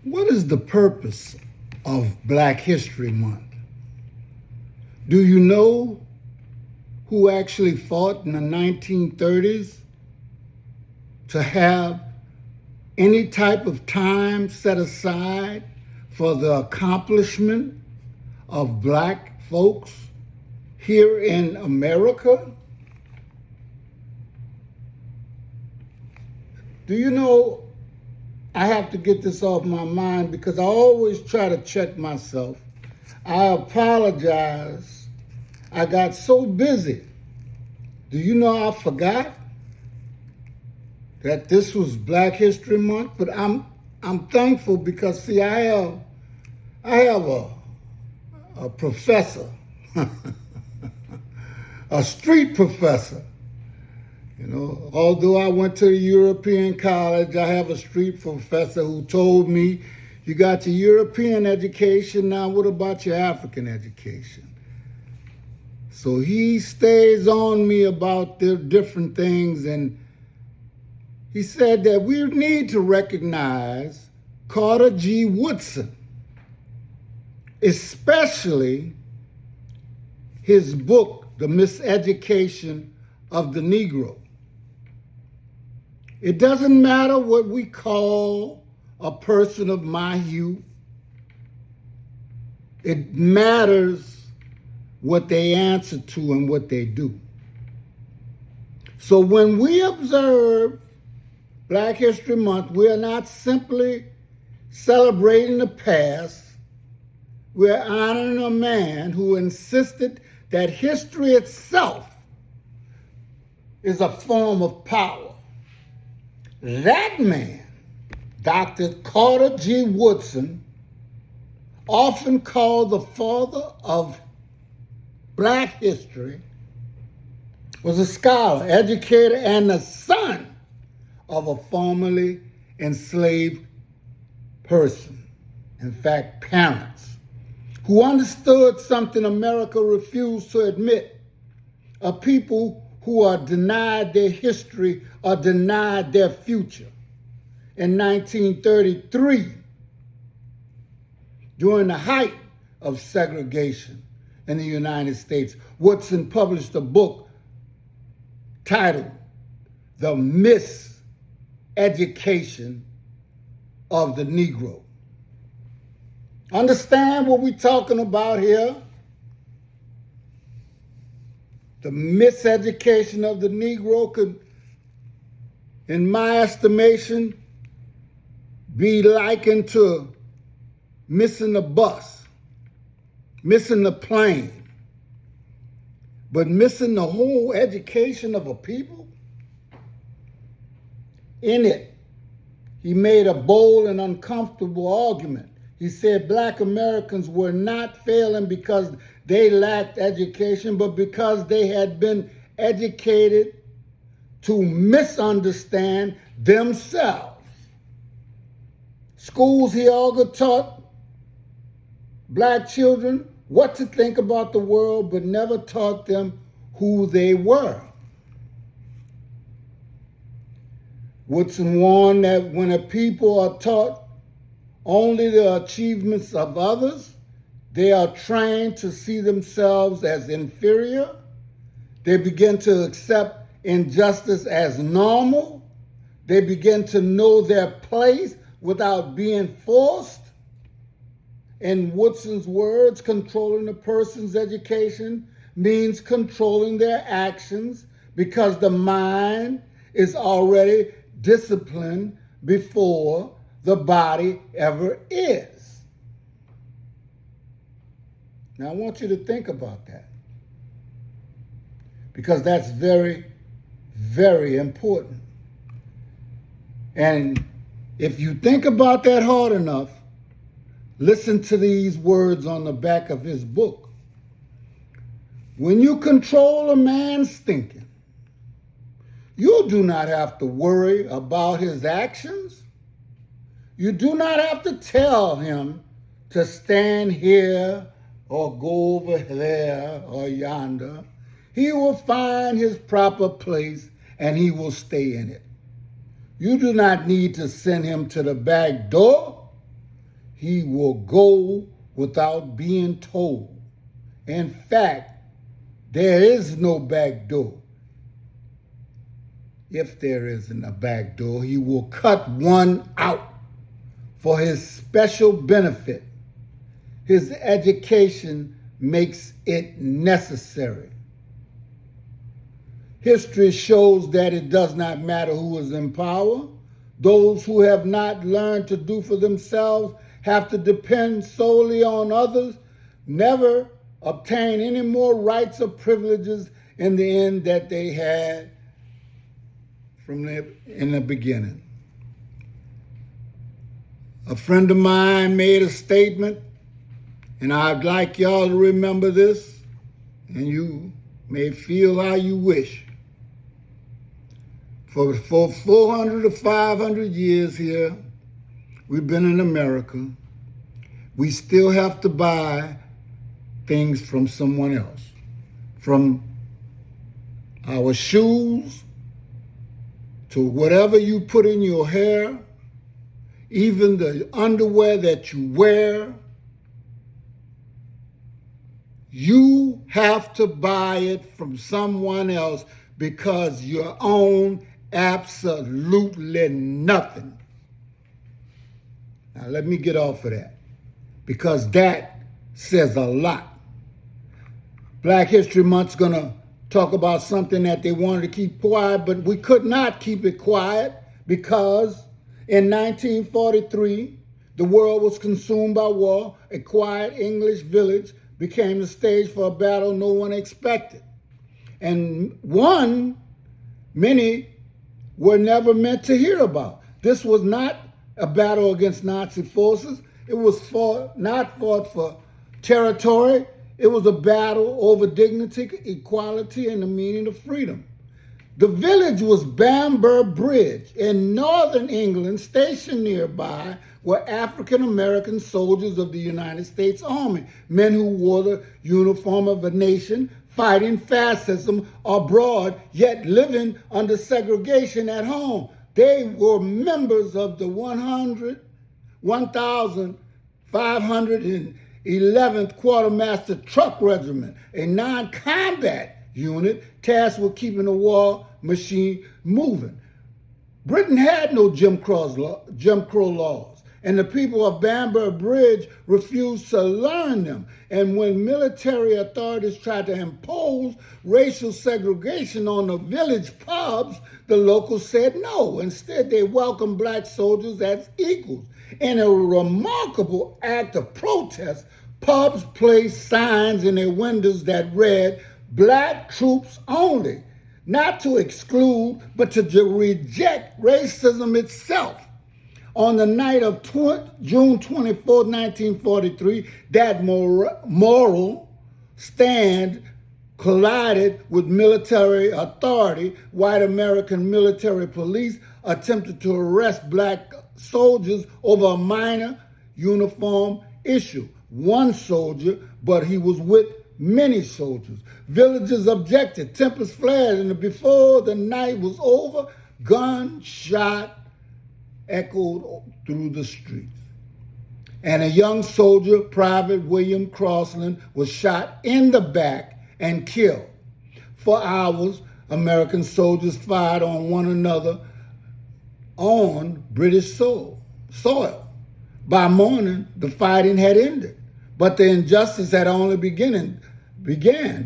What is the purpose of Black History Month? Do you know who actually fought in the 1930s to have any type of time set aside for the accomplishment of Black folks here in America? Do you know, I have to get this off my mind because I always try to check myself. I apologize. I got so busy. Do you know I forgot that this was Black History Month? But I'm thankful because see I have a professor, a street professor. You know, although I went to a European college, I have a street professor who told me, you got your European education, now what about your African education? So he stays on me about the different things, and he said that we need to recognize Carter G. Woodson, especially his book, The Miseducation of the Negro. It doesn't matter what we call a person of my hue. It matters what they answer to and what they do. So when we observe Black History Month, we are not simply celebrating the past. We're honoring a man who insisted that history itself is a form of power. That man, Dr. Carter G. Woodson, often called the father of Black history, was a scholar, educator, and the son of a formerly enslaved person, in fact, parents, who understood something America refused to admit: a people who are denied their history or denied their future. In 1933, during the height of segregation in the United States, Woodson published a book titled The Miseducation of the Negro. Understand what we're talking about here? The miseducation of the Negro could, in my estimation, be likened to missing the bus, missing the plane, but missing the whole education of a people. In it, he made a bold and uncomfortable argument. He said Black Americans were not failing because they lacked education, but because they had been educated to misunderstand themselves. Schools, he argued, taught Black children what to think about the world, but never taught them who they were. Woodson warned that when a people are taught only the achievements of others, they are trained to see themselves as inferior. They begin to accept injustice as normal. They begin to know their place without being forced. In Woodson's words, controlling a person's education means controlling their actions because the mind is already disciplined before the body ever is. Now I want you to think about that, because that's very, very important. And if you think about that hard enough, listen to these words on the back of his book. When you control a man's thinking, you do not have to worry about his actions. You do not have to tell him to stand here or go over there or yonder. He will find his proper place and he will stay in it. You do not need to send him to the back door he will go without being told. In fact, there is no back door. If there isn't a back door, he will cut one out for his special benefit. His education makes it necessary. History shows that it does not matter who is in power. Those who have not learned to do for themselves have to depend solely on others, never obtain any more rights or privileges in the end that they had in the beginning. A friend of mine made a statement, and I'd like y'all to remember this, and you may feel how you wish. For 400 to 500 years here, we've been in America. We still have to buy things from someone else. From our shoes to whatever you put in your hair, even the underwear that you wear, you have to buy it from someone else because you own absolutely nothing. Now let me get off of that, because that says a lot. Black History Month's gonna talk about something that they wanted to keep quiet, but we could not keep it quiet because in 1943, the world was consumed by war. A quiet English village became the stage for a battle no one expected. And one many were never meant to hear about. This was not a battle against Nazi forces. It was not fought for territory. It was a battle over dignity, equality, and the meaning of freedom. The village was Bamburgh Bridge in northern England. Stationed nearby were African-American soldiers of the United States Army, men who wore the uniform of a nation fighting fascism abroad, yet living under segregation at home. They were members of the 1,511th Quartermaster Truck Regiment, a non-combat unit tasked with keeping the war machine moving. Britain had no Jim Crow laws, and the people of Bamburgh Bridge refused to learn them. And when military authorities tried to impose racial segregation on the village pubs, the locals said no. Instead, they welcomed black soldiers as equals. In a remarkable act of protest, pubs placed signs in their windows that read, "Black troops only," not to exclude, but to reject racism itself. On the night of June 24, 1943, that moral stand collided with military authority. White American military police attempted to arrest black soldiers over a minor uniform issue. One soldier, but he was with many soldiers. Villagers objected. Tempers flared, and before the night was over, gunshot echoed through the streets. And a young soldier, Private William Crossland, was shot in the back and killed. For hours, American soldiers fired on one another on British soil. By morning, the fighting had ended, but the injustice had only began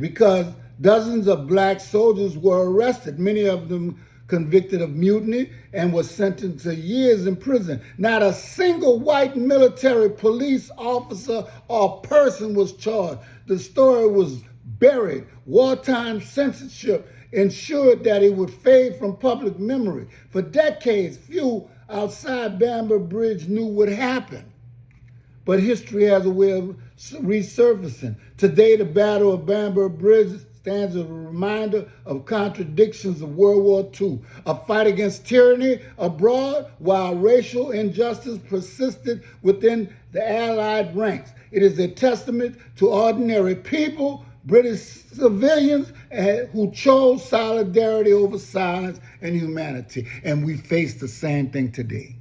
because dozens of black soldiers were arrested, many of them convicted of mutiny, and was sentenced to years in prison. Not a single white military police officer or person was charged. The story was buried. Wartime censorship ensured that it would fade from public memory. For decades, few outside Bamburgh Bridge knew what happened. But history has a way of resurfacing. Today, the Battle of Bamburgh Bridge stands as a reminder of contradictions of World War II, a fight against tyranny abroad while racial injustice persisted within the Allied ranks. It is a testament to ordinary people, British civilians, who chose solidarity over silence and humanity. And we face the same thing today.